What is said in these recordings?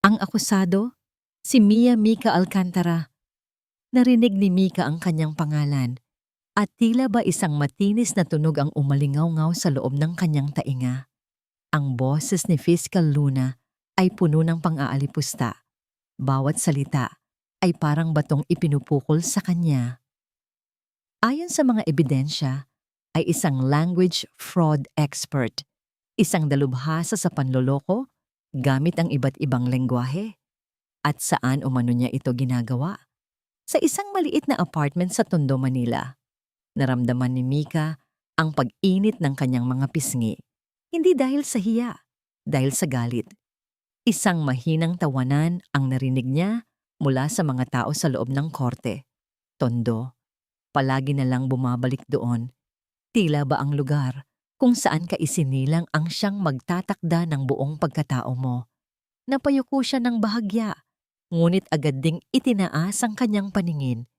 Ang akusado, si Mia Mika Alcantara. Narinig ni Mika ang kanyang pangalan at tila ba isang matinis na tunog ang umalingaw-ngaw sa loob ng kanyang tainga. Ang boses ni Fiscal Luna ay puno ng pang-aalipusta. Bawat salita ay parang batong ipinupukol sa kanya. Ayon sa mga ebidensya, ay isang language fraud expert, isang dalubhasa sa panloloko gamit ang iba't ibang lengguwahe. At saan umano niya ito ginagawa? Sa isang maliit na apartment sa Tondo, Manila. Naramdaman ni Mika ang pag-init ng kanyang mga pisngi. Hindi dahil sa hiya, dahil sa galit. Isang mahinang tawanan ang narinig niya mula sa mga tao sa loob ng korte. Tondo, palagi na lang bumabalik doon. Tila ba ang lugar kung saan ka isinilang ang siyang magtatakda ng buong pagkatao mo. Napayuko siya ng bahagya, ngunit agad ding itinaas ang kanyang paningin.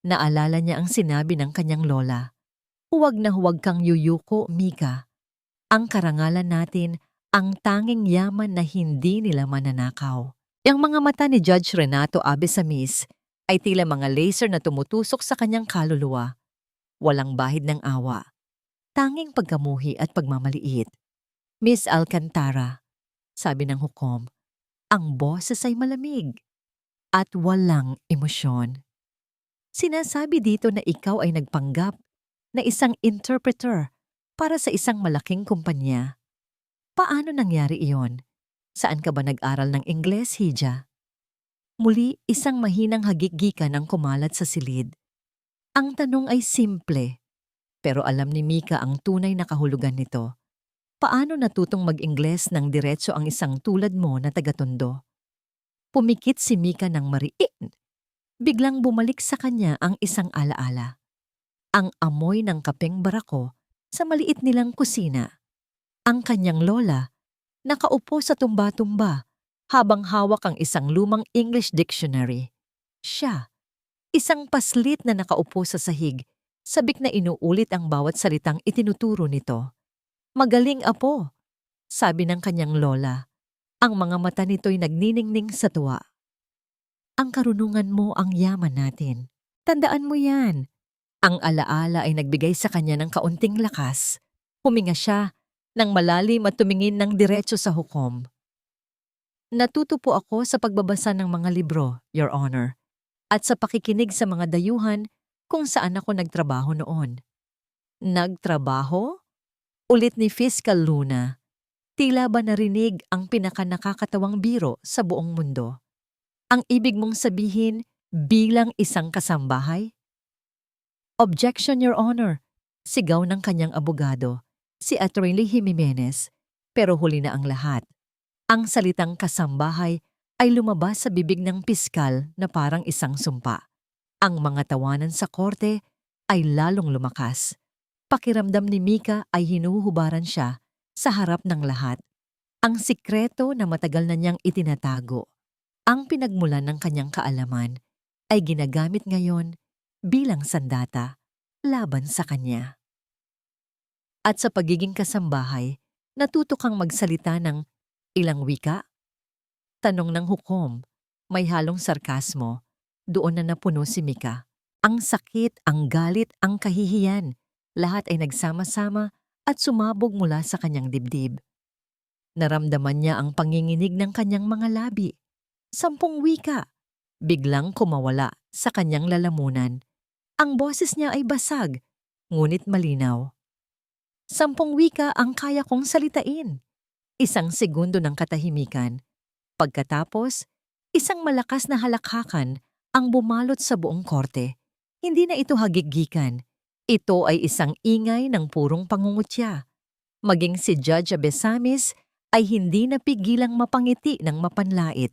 Naalala niya ang sinabi ng kanyang lola. Huwag na huwag kang yuyuko, Mika. Ang karangalan natin ang tanging yaman na hindi nila mananakaw. Ang mga mata ni Judge Renato Abesamis ay tila mga laser na tumutusok sa kanyang kaluluwa. Walang bahid ng awa. Tanging pagkamuhi at pagmamaliit. Miss Alcantara, sabi ng hukom, ang boses ay malamig at walang emosyon. Sinasabi dito na ikaw ay nagpanggap na isang interpreter para sa isang malaking kumpanya. Paano nangyari iyon? Saan ka ba nag-aral ng Ingles, Hija? Muli, isang mahinang hagikgikan ang kumalat sa silid. Ang tanong ay simple, pero alam ni Mika ang tunay na kahulugan nito. Paano natutong mag-Ingles ng diretso ang isang tulad mo na taga-Tondo? Pumikit si Mika ng mariin. Biglang bumalik sa kanya ang isang alaala. Ang amoy ng kapeng barako sa maliit nilang kusina. Ang kanyang lola, nakaupo sa tumba-tumba habang hawak ang isang lumang English dictionary. Siya, isang paslit na nakaupo sa sahig, sabik na inuulit ang bawat salitang itinuturo nito. Magaling, apo, sabi ng kanyang lola. Ang mga mata nito'y nagniningning sa tuwa. Ang karunungan mo ang yaman natin. Tandaan mo yan. Ang alaala ay nagbigay sa kanya ng kaunting lakas. Huminga siya nang malalim at tumingin ng diretso sa hukom. Natuto po ako sa pagbabasa ng mga libro, Your Honor, at sa pakikinig sa mga dayuhan kung saan ako nagtrabaho noon. Nagtrabaho? Ulit ni Fiscal Luna. Tila ba narinig ang pinakanakakatawang biro sa buong mundo? Ang ibig mong sabihin bilang isang kasambahay? Objection, Your Honor, sigaw ng kanyang abogado, si Attorney Jimenez, pero huli na ang lahat. Ang salitang kasambahay ay lumabas sa bibig ng piskal na parang isang sumpa. Ang mga tawanan sa korte ay lalong lumakas. Pakiramdam ni Mika ay hinuhubaran siya sa harap ng lahat. Ang sikreto na matagal na niyang itinatago, ang pinagmulan ng kanyang kaalaman, ay ginagamit ngayon bilang sandata laban sa kanya. At sa pagiging kasambahay, natuto kang magsalita ng ilang wika? Tanong ng hukom, may halong sarkasmo. Doon na napuno si Mika. Ang sakit, ang galit, ang kahihiyan, lahat ay nagsama-sama at sumabog mula sa kanyang dibdib. Naramdaman niya ang panginginig ng kanyang mga labi. 10 wika. Biglang kumawala sa kanyang lalamunan. Ang boses niya ay basag, ngunit malinaw. 10 wika ang kaya kong salitain. 1 segundo ng katahimikan. Pagkatapos, isang malakas na halakhakan ang bumalot sa buong korte. Hindi na ito hagikgikan. Ito ay isang ingay ng purong pangungutya. Maging si Judge Abesamis ay hindi napigilang mapangiti ng mapanlait.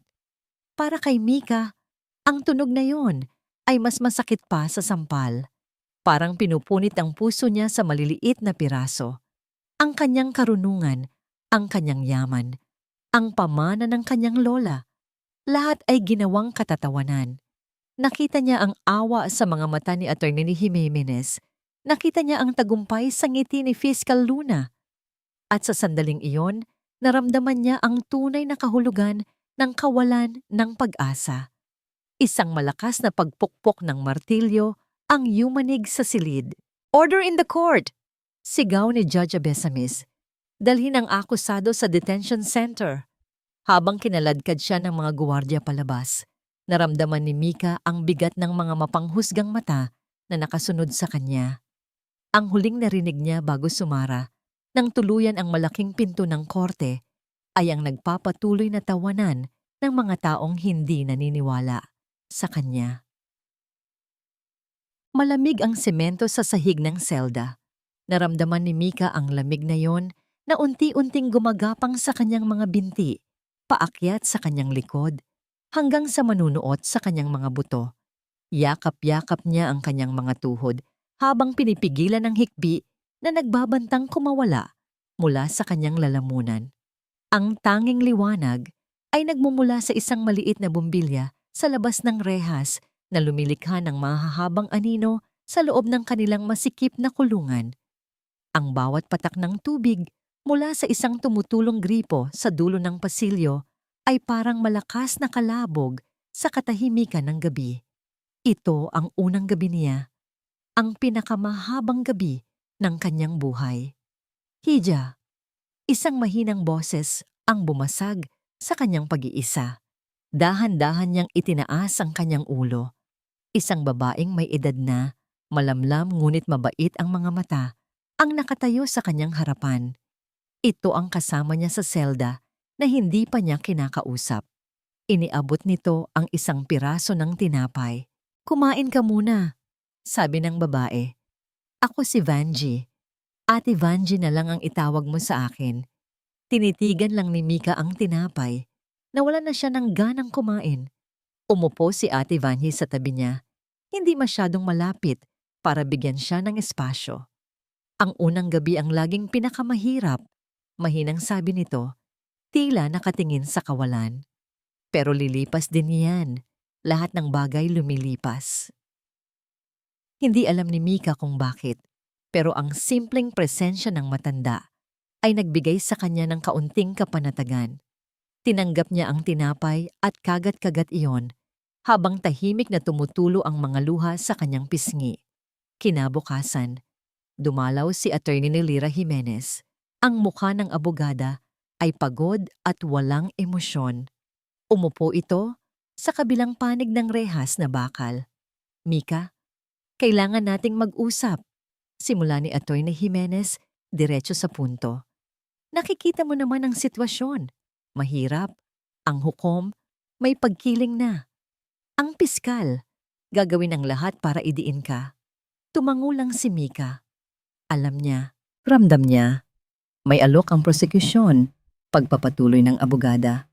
Para kay Mika, ang tunog na yon ay mas masakit pa sa sampal. Parang pinupunit ang puso niya sa maliliit na piraso. Ang kanyang karunungan, ang kanyang yaman, ang pamana ng kanyang lola, lahat ay ginawang katatawanan. Nakita niya ang awa sa mga mata ni Attorney Jimenez. Nakita niya ang tagumpay sa ngiti ni Fiscal Luna. At sa sandaling iyon, naramdaman niya ang tunay na kahulugan ng kawalan ng pag-asa. Isang malakas na pagpukpok ng martilyo ang yumanig sa silid. "Order in the court!" Sigaw ni Judge Abesamis. Dalhin ang akusado sa detention center. Habang kinaladkad siya ng mga guwardiya palabas, naramdaman ni Mika ang bigat ng mga mapanghusgang mata na nakasunod sa kanya. Ang huling narinig niya bago sumara, nang tuluyan ang malaking pinto ng korte, ay ang nagpapatuloy na tawanan ng mga taong hindi naniniwala sa kanya. Malamig ang semento sa sahig ng selda. Naramdaman ni Mika ang lamig na yon na unti-unting gumagapang sa kanyang mga binti, paakyat sa kanyang likod, hanggang sa manunuot sa kanyang mga buto. Yakap-yakap niya ang kanyang mga tuhod habang pinipigilan ng hikbi na nagbabantang kumawala mula sa kanyang lalamunan. Ang tanging liwanag ay nagmumula sa isang maliit na bumbilya sa labas ng rehas na lumilikha ng mahahabang anino sa loob ng kanilang masikip na kulungan. Ang bawat patak ng tubig mula sa isang tumutulong gripo sa dulo ng pasilyo ay parang malakas na kalabog sa katahimikan ng gabi. Ito ang unang gabi niya, ang pinakamahabang gabi ng kanyang buhay. "Hija," isang mahinang boses ang bumasag sa kanyang pag-iisa. Dahan-dahan niyang itinaas ang kanyang ulo. Isang babaeng may edad na, malamlam ngunit mabait ang mga mata, ang nakatayo sa kanyang harapan. Ito ang kasama niya sa selda na hindi pa niya kinakausap. Iniabot nito ang isang piraso ng tinapay. "Kumain ka muna," sabi ng babae. "Ako si Vanji. Ate Vanji na lang ang itawag mo sa akin." Tinitigan lang ni Mika ang tinapay. Nawala na siya ng ganang kumain. Umupo si Ate Vanji sa tabi niya, hindi masyadong malapit para bigyan siya ng espasyo. "Ang unang gabi ang laging pinakamahirap," mahinang sabi nito, tila nakatingin sa kawalan. "Pero lilipas din yan. Lahat ng bagay lumilipas." Hindi alam ni Mika kung bakit, pero ang simpleng presensya ng matanda ay nagbigay sa kanya ng kaunting kapanatagan. Tinanggap niya ang tinapay at kagat-kagat iyon, habang tahimik na tumutulo ang mga luha sa kanyang pisngi. Kinabukasan, dumalaw si Attorney Lira Jimenez. Ang mukha ng abogada ay pagod at walang emosyon. Umupo ito sa kabilang panig ng rehas na bakal. "Mika, kailangan nating mag-usap." Simula ni Attorney Jimenez, diretso sa punto. "Nakikita mo naman ang sitwasyon. Mahirap. Ang hukom, may pagkiling na. Ang piskal, gagawin ang lahat para idiin ka." Tumango lang si Mika. Alam niya, ramdam niya. May alok ang prosekusyon, pagpapatuloy ng abogada.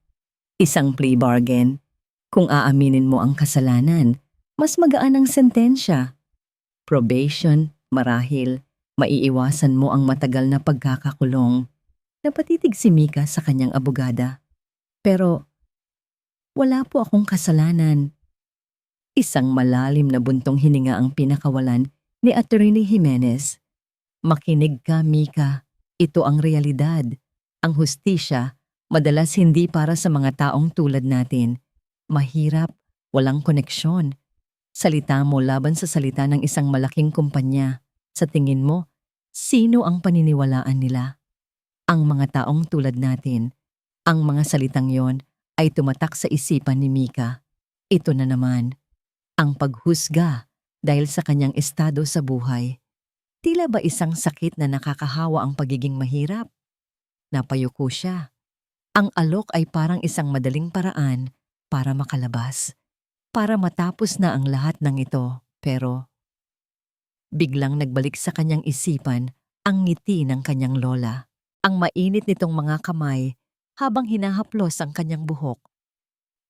Isang plea bargain. Kung aaminin mo ang kasalanan, mas magaan ang sentensya. Probation, marahil, maiiwasan mo ang matagal na pagkakakulong. Napatitig si Mika sa kanyang abogada. "Pero, wala po akong kasalanan." Isang malalim na buntong hininga ang pinakawalan ni Attorney Jimenez. "Makinig ka, Mika. Ito ang realidad. Ang hustisya, madalas hindi para sa mga taong tulad natin. Mahirap, walang koneksyon. Salita mo laban sa salita ng isang malaking kumpanya. Sa tingin mo, sino ang paniniwalaan nila? Ang mga taong tulad natin." Ang mga salitang yon ay tumatak sa isipan ni Mika. Ito na naman, ang paghusga dahil sa kanyang estado sa buhay. Tila ba isang sakit na nakakahawa ang pagiging mahirap? Napayuko siya. Ang alok ay parang isang madaling paraan para makalabas, para matapos na ang lahat ng ito. Pero biglang nagbalik sa kanyang isipan ang ngiti ng kanyang lola. Ang mainit nitong mga kamay habang hinahaplos ang kanyang buhok.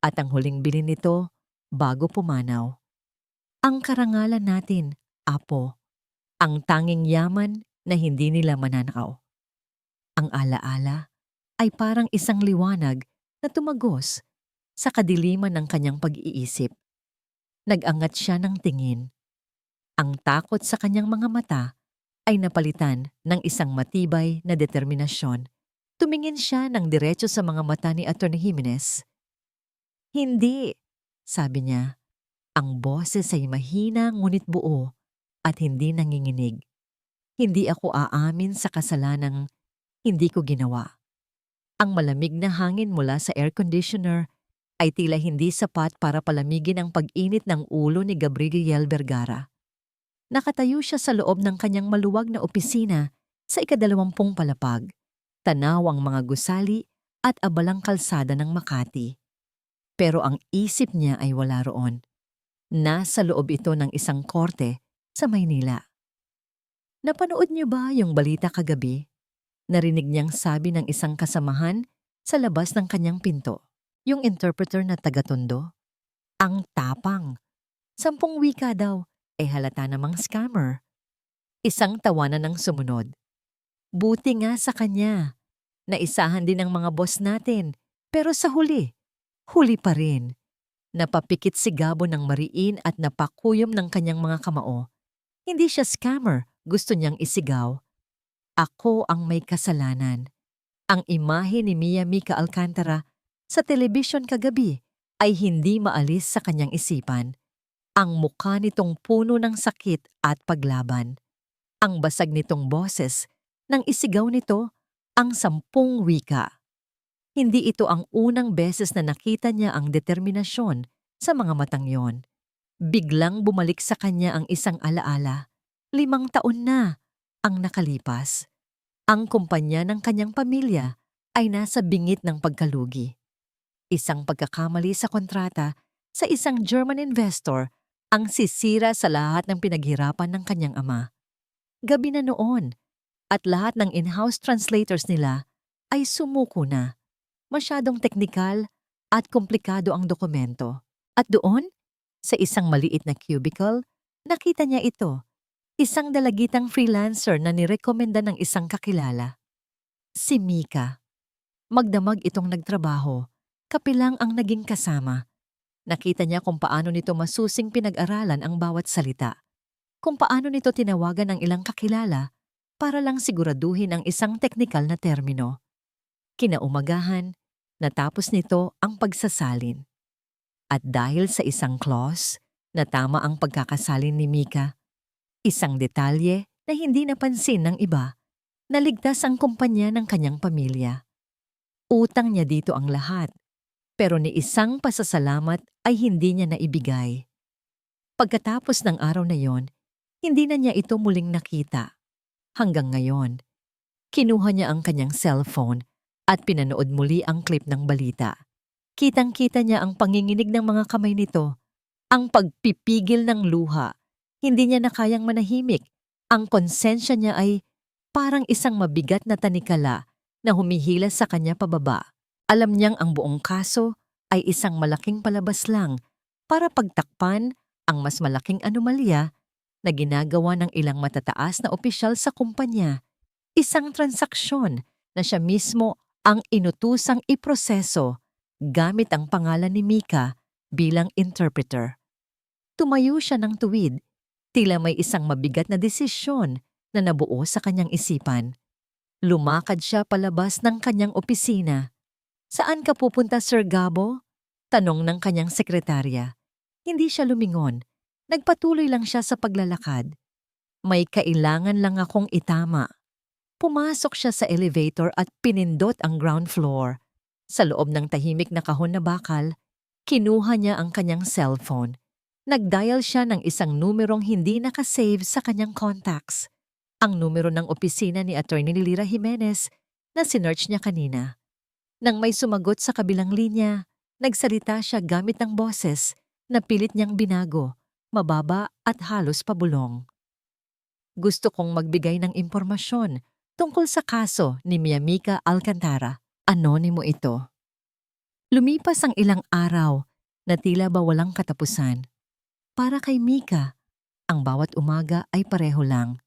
At ang huling bilin nito bago pumanaw. "Ang karangalan natin, Apo. Ang tanging yaman na hindi nila mananakaw." Ang alaala ay parang isang liwanag na tumagos sa kadiliman ng kanyang pag-iisip. Nag-angat siya ng tingin. Ang takot sa kanyang mga mata ay napalitan ng isang matibay na determinasyon. Tumingin siya ng diretso sa mga mata ni Atty. Jimenez. Hindi, sabi niya. Ang boses ay mahina ngunit buo at hindi nanginginig. Hindi ako aamin sa kasalanang hindi ko ginawa. Ang malamig na hangin mula sa air conditioner ay tila hindi sapat para palamigin ang pag-init ng ulo ni Gabriel Vergara. Nakatayo siya sa loob ng kanyang maluwag na opisina sa ika-20 palapag. Tanaw ang mga gusali at abalang kalsada ng Makati. Pero ang isip niya ay wala roon. Nasa loob ito ng isang korte sa Maynila. Napanood niyo ba yung balita kagabi? Narinig niyang sabi ng isang kasamahan sa labas ng kanyang pinto. Yung interpreter na taga-Tondo. Ang tapang. 10 wika daw, halata namang scammer. Isang tawanan ang sumunod. Buti nga sa kanya. Naisahan din ng mga boss natin, pero sa huli pa rin. Napapikit si Gabo ng mariin at napakuyom ng kanyang mga kamao. Hindi siya scammer, gusto niyang isigaw. Ako ang may kasalanan. Ang imahe ni Mika Alcantara sa telebisyon kagabi ay hindi maalis sa kanyang isipan. Ang mukha nitong puno ng sakit at paglaban. Ang basag nitong boses nang isigaw nito ang 10 wika. Hindi ito ang unang beses na nakita niya ang determinasyon sa mga matang yon. Biglang bumalik sa kanya ang isang alaala. 5 taon na ang nakalipas. Ang kumpanya ng kanyang pamilya ay nasa bingit ng pagkalugi. Isang pagkakamali sa kontrata sa isang German investor ang sisira sa lahat ng pinaghirapan ng kanyang ama. Gabi na noon at lahat ng in-house translators nila ay sumuko na. Masyadong teknikal at komplikado ang dokumento. At doon, sa isang maliit na cubicle, nakita niya ito. Isang dalagitang freelancer na nirekomenda ng isang kakilala. Si Mika. Magdamag itong nagtrabaho. Kapilang ang naging kasama. Nakita niya kung paano nito masusing pinag-aralan ang bawat salita. Kung paano nito tinawagan ang ilang kakilala para lang siguraduhin ang isang teknikal na termino. Kinaumagahan, natapos nito ang pagsasalin. At dahil sa isang clause na tama ang pagkakasalin ni Mika, isang detalye na hindi napansin ng iba, naligtas ang kumpanya ng kanyang pamilya. Utang niya dito ang lahat, pero ni isang pasasalamat ay hindi niya naibigay. Pagkatapos ng araw na yon, hindi na niya ito muling nakita. Hanggang ngayon, kinuha niya ang kanyang cellphone at pinanood muli ang clip ng balita. Kitang-kita niya ang panginginig ng mga kamay nito, ang pagpipigil ng luha. Hindi niya na kayang manahimik. Ang konsensya niya ay parang isang mabigat na tanikala na humihila sa kanya pababa. Alam niyang ang buong kaso ay isang malaking palabas lang para pagtakpan ang mas malaking anomalya na ginagawa ng ilang matataas na opisyal sa kumpanya. Isang transaksyon na siya mismo ang inutusang iproseso gamit ang pangalan ni Mika bilang interpreter. Tumayo siya ng tuwid, tila may isang mabigat na desisyon na nabuo sa kanyang isipan. Lumakad siya palabas ng kanyang opisina. Saan ka pupunta, Sir Gabo? Tanong ng kanyang sekretarya. Hindi siya lumingon. Nagpatuloy lang siya sa paglalakad. May kailangan lang akong itama. Pumasok siya sa elevator at pinindot ang ground floor. Sa loob ng tahimik na kahon na bakal, kinuha niya ang kanyang cellphone. Nag-dial siya ng isang numerong hindi nakasave sa kanyang contacts. Ang numero ng opisina ni Attorney Lira Jimenez na sinearch niya kanina. Nang may sumagot sa kabilang linya, nagsalita siya gamit ng boses na pilit niyang binago, mababa at halos pabulong. Gusto kong magbigay ng impormasyon tungkol sa kaso ni Mika Alcantara. Anonimo ito. Lumipas ang ilang araw na tila ba walang katapusan. Para kay Mika, ang bawat umaga ay pareho lang.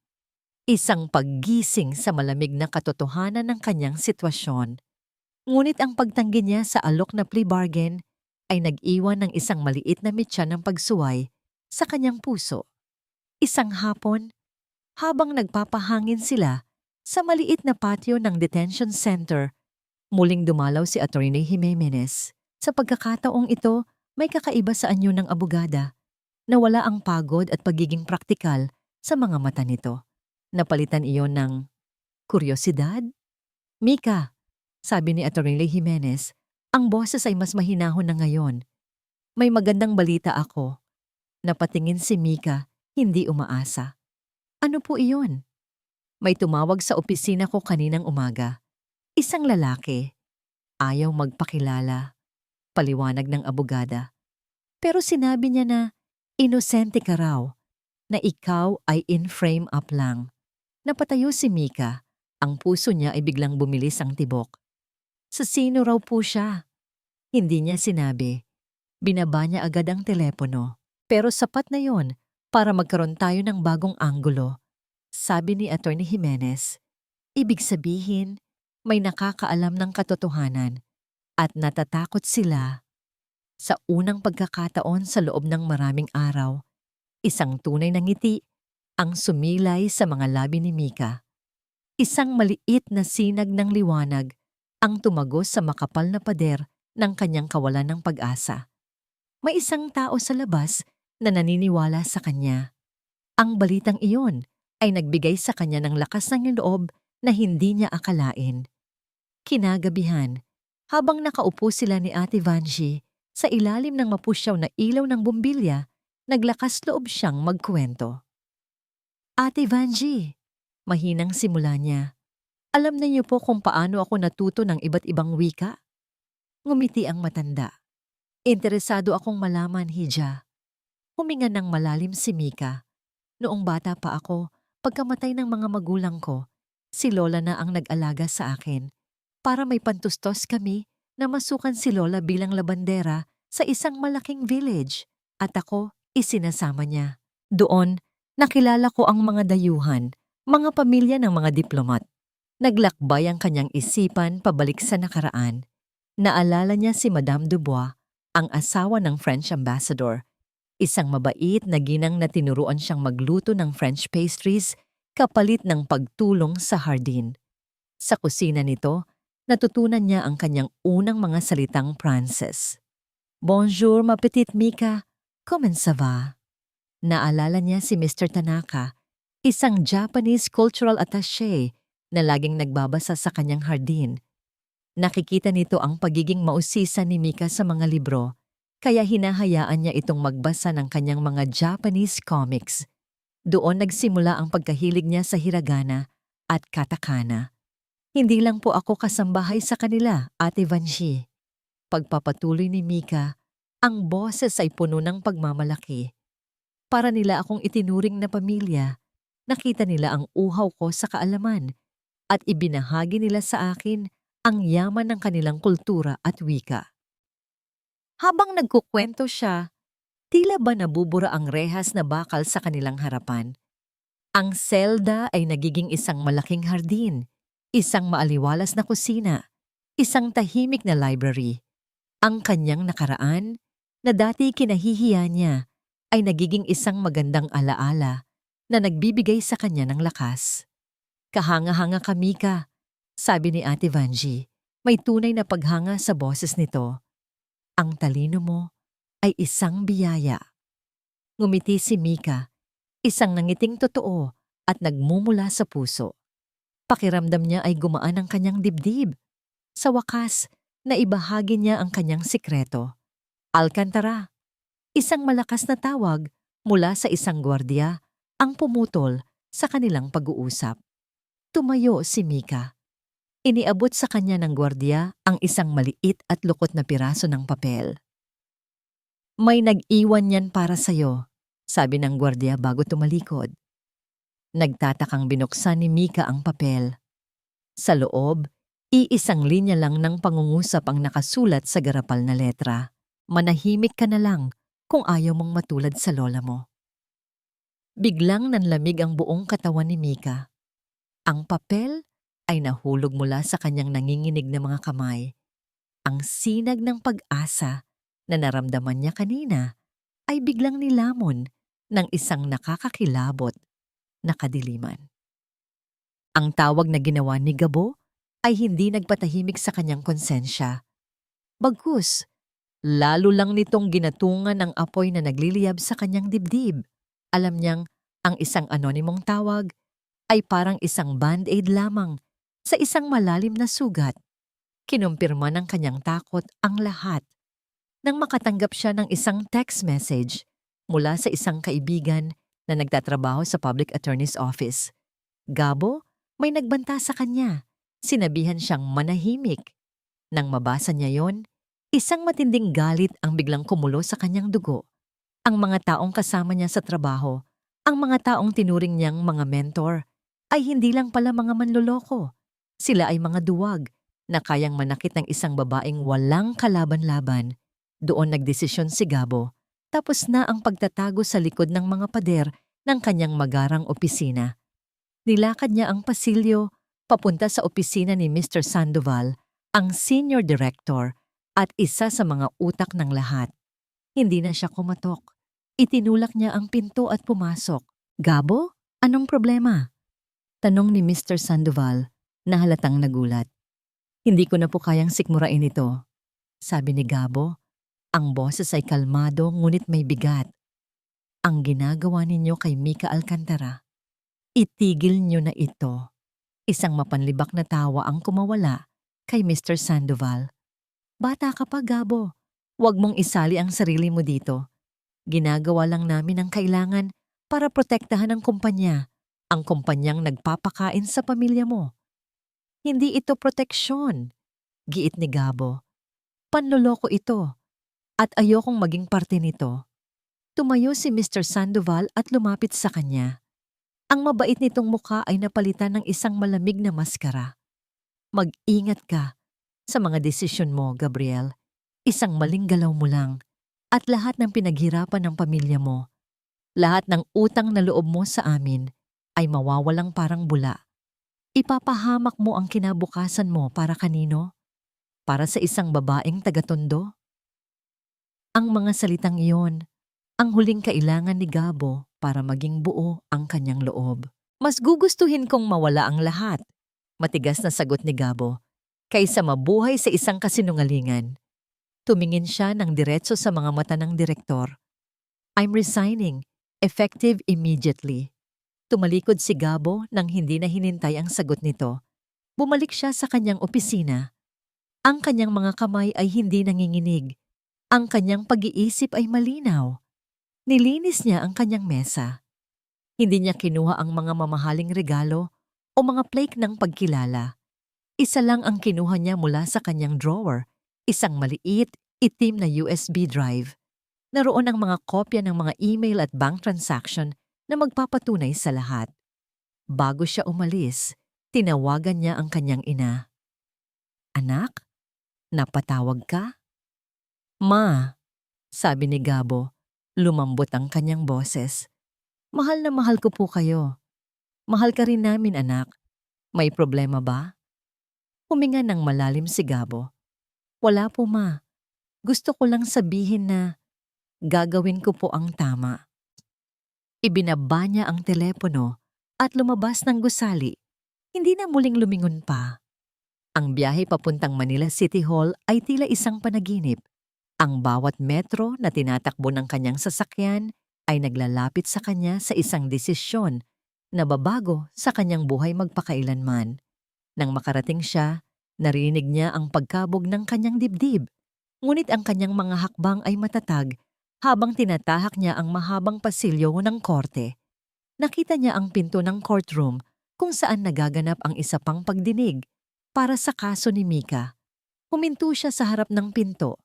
Isang paggising sa malamig na katotohanan ng kanyang sitwasyon. Ngunit ang pagtanggi niya sa alok na plea bargain ay nag-iwan ng isang maliit na mitya ng pagsuway sa kanyang puso. Isang hapon, habang nagpapahangin sila sa maliit na patio ng detention center, muling dumalaw si Attorney Jimenez. Sa pagkakataong ito, may kakaiba sa anyo ng abogada na wala ang pagod at pagiging praktikal sa mga mata nito. Napalitan iyon ng kuryosidad. Mika, sabi ni Atty. Jimenez, ang boses ay mas mahinahon na ngayon. May magandang balita ako. Napatingin si Mika, hindi umaasa. Ano po iyon? May tumawag sa opisina ko kaninang umaga. Isang lalaki. Ayaw magpakilala. Paliwanag ng abogada. Pero sinabi niya na inosente ka raw, na ikaw ay in-frame up lang. Napatayo si Mika. Ang puso niya ay biglang bumilis ang tibok. Sa sino raw po siya? Hindi niya sinabi. Binaba niya agad ang telepono. Pero sapat na yon para magkaroon tayo ng bagong anggulo. Sabi ni Atty. Jimenez, ibig sabihin, may nakakaalam ng katotohanan at natatakot sila. Sa unang pagkakataon sa loob ng maraming araw, isang tunay na ngiti ang sumilay sa mga labi ni Mika. Isang maliit na sinag ng liwanag ang tumagos sa makapal na pader ng kanyang kawalan ng pag-asa. May isang tao sa labas na naniniwala sa kanya. Ang balitang iyon ay nagbigay sa kanya ng lakas ng loob na hindi niya akalain. Kinagabihan, habang nakaupo sila ni Ate Vanji sa ilalim ng mapusyaw na ilaw ng bumbilya, naglakas loob siyang magkwento. Ate Vanji, mahinang simula niya. Alam na niyo po kung paano ako natuto ng iba't ibang wika? Ngumiti ang matanda. Interesado akong malaman, Hija. Huminga ng malalim si Mika. Noong bata pa ako, pagkamatay ng mga magulang ko, si Lola na ang nag-alaga sa akin. Para may pantustos kami na masukan si Lola bilang labandera sa isang malaking village at ako isinasama niya. Doon, nakilala ko ang mga dayuhan, mga pamilya ng mga diplomat. Naglakbay ang kanyang isipan pabalik sa nakaraan. Naalala niya si Madame Dubois, ang asawa ng French ambassador. Isang mabait na ginang na tinuruan siyang magluto ng French pastries kapalit ng pagtulong sa hardin. Sa kusina nito, natutunan niya ang kanyang unang mga salitang Pranses. Bonjour, ma petite Mika. Comment ça va? Naalala niya si Mr. Tanaka, isang Japanese cultural attaché na laging nagbabasa sa kanyang hardin. Nakikita nito ang pagiging mausisa ni Mika sa mga libro, kaya hinahayaan niya itong magbasa ng kanyang mga Japanese comics. Doon nagsimula ang pagkahilig niya sa hiragana at katakana. Hindi lang po ako kasambahay sa kanila, Ate Vanji. Pagpapatuloy ni Mika, ang boses ay puno ng pagmamalaki. Para nila akong itinuring na pamilya, nakita nila ang uhaw ko sa kaalaman at ibinahagi nila sa akin ang yaman ng kanilang kultura at wika. Habang nagkukwento siya, tila ba nabubura ang rehas na bakal sa kanilang harapan. Ang selda ay nagiging isang malaking hardin, isang maaliwalas na kusina, isang tahimik na library. Ang kanyang nakaraan, na dati kinahihiya niya, ay nagiging isang magandang alaala na nagbibigay sa kanya ng lakas. Kahanga-hanga ka, Mika, sabi ni Ate Vanji. May tunay na paghanga sa boses nito. Ang talino mo ay isang biyaya. Ngumiti si Mika, isang nangiting totoo at nagmumula sa puso. Pakiramdam niya ay gumaan ang kanyang dibdib. Sa wakas, naibahagi niya ang kanyang sikreto. Alcantara, isang malakas na tawag mula sa isang gwardiya ang pumutol sa kanilang pag-uusap. Tumayo si Mika. Iniabot sa kanya ng gwardiya ang isang maliit at lukot na piraso ng papel. May nag-iwan yan para sa'yo, sabi ng gwardiya bago tumalikod. Nagtatakang binuksan ni Mika ang papel. Sa loob, iisang linya lang ng pangungusap ang nakasulat sa garapal na letra. Manahimik ka na lang kung ayaw mong matulad sa lola mo. Biglang nanlamig ang buong katawan ni Mika. Ang papel ay nahulog mula sa kanyang nanginginig na mga kamay. Ang sinag ng pag-asa na naramdaman niya kanina ay biglang nilamon ng isang nakakakilabot na kadiliman. Ang tawag na ginawa ni Gabo ay hindi nagpatahimik sa kanyang konsensya. Bagkus, Lalo lang nitong ginatungan ng apoy na nagliliyab sa kanyang dibdib. Alam niyang ang isang anonymong tawag ay parang isang band-aid lamang sa isang malalim na sugat. Kinumpirma ng kanyang takot ang lahat nang makatanggap siya ng isang text message mula sa isang kaibigan na nagtatrabaho sa public attorney's office. Gabo, may nagbanta sa kanya. Sinabihan siyang manahimik. Nang mabasa niya yon, isang matinding galit ang biglang kumulo sa kanyang dugo. Ang mga taong kasama niya sa trabaho, ang mga taong tinuring niyang mga mentor, ay hindi lang pala mga manloloko. Sila ay mga duwag na kayang manakit ng isang babaeng walang kalaban-laban. Doon nagdesisyon si Gabo. Tapos na ang pagtatago sa likod ng mga pader ng kanyang magarang opisina. Nilakad niya ang pasilyo papunta sa opisina ni Mr. Sandoval, ang senior director at isa sa mga utak ng lahat. Hindi na siya kumatok. Itinulak niya ang pinto at pumasok. "Gabo, anong problema?" Tanong ni Mr. Sandoval na halatang nagulat. "Hindi ko na po kayang sikmurain ito," sabi ni Gabo. Ang boses ay kalmado ngunit may bigat. "Ang ginagawa ninyo kay Mika Alcantara, itigil niyo na ito." Isang mapanlibak na tawa ang kumawala kay Mr. Sandoval. "Bata ka pa, Gabo. Huwag mong isali ang sarili mo dito. Ginagawa lang namin ang kailangan para protektahan ang kumpanya, ang kumpanyang nagpapakain sa pamilya mo." "Hindi ito proteksyon," giit ni Gabo. "Panloloko ito at ayokong maging parte nito." Tumayo si Mr. Sandoval at lumapit sa kanya. Ang mabait nitong mukha ay napalitan ng isang malamig na maskara. "Mag-ingat ka sa mga desisyon mo, Gabriel. Isang maling galaw mo lang at lahat ng pinaghirapan ng pamilya mo, lahat ng utang na loob mo sa amin ay mawawalang parang bula. Ipapahamak mo ang kinabukasan mo para kanino? Para sa isang babaeng tagatondo?" Ang mga salitang iyon, ang huling kailangan ni Gabo para maging buo ang kanyang loob. "Mas gugustuhin kong mawala ang lahat," matigas na sagot ni Gabo, "kaysa mabuhay sa isang kasinungalingan." Tumingin siya ng diretso sa mga mata ng direktor. "I'm resigning, effective immediately." Tumalikod si Gabo nang hindi na hinintay ang sagot nito. Bumalik siya sa kanyang opisina. Ang kanyang mga kamay ay hindi nanginginig. Ang kanyang pag-iisip ay malinaw. Nilinis niya ang kanyang mesa. Hindi niya kinuha ang mga mamahaling regalo o mga flake ng pagkilala. Isa lang ang kinuha niya mula sa kanyang drawer, isang maliit, itim na USB drive. Naroon ang mga kopya ng mga email at bank transaction na magpapatunay sa lahat. Bago siya umalis, tinawagan niya ang kanyang ina. "Anak, napatawag ka?" "Ma," sabi ni Gabo, lumambot ang kanyang boses. "Mahal na mahal ko po kayo. Mahal ka rin namin, anak. May problema ba?" Huminga ng malalim si Gabo. "Wala po, ma. Gusto ko lang sabihin na gagawin ko po ang tama." Ibinaba niya ang telepono at lumabas ng gusali. Hindi na muling lumingon pa. Ang biyahe papuntang Manila City Hall ay tila isang panaginip. Ang bawat metro na tinatakbo ng kanyang sasakyan ay naglalapit sa kanya sa isang desisyon na babago sa kanyang buhay magpakailanman. Nang makarating siya, narinig niya ang pagkabog ng kanyang dibdib. Ngunit ang kanyang mga hakbang ay matatag habang tinatahak niya ang mahabang pasilyo ng korte. Nakita niya ang pinto ng courtroom kung saan nagaganap ang isa pang pagdinig para sa kaso ni Mika. Huminto siya sa harap ng pinto.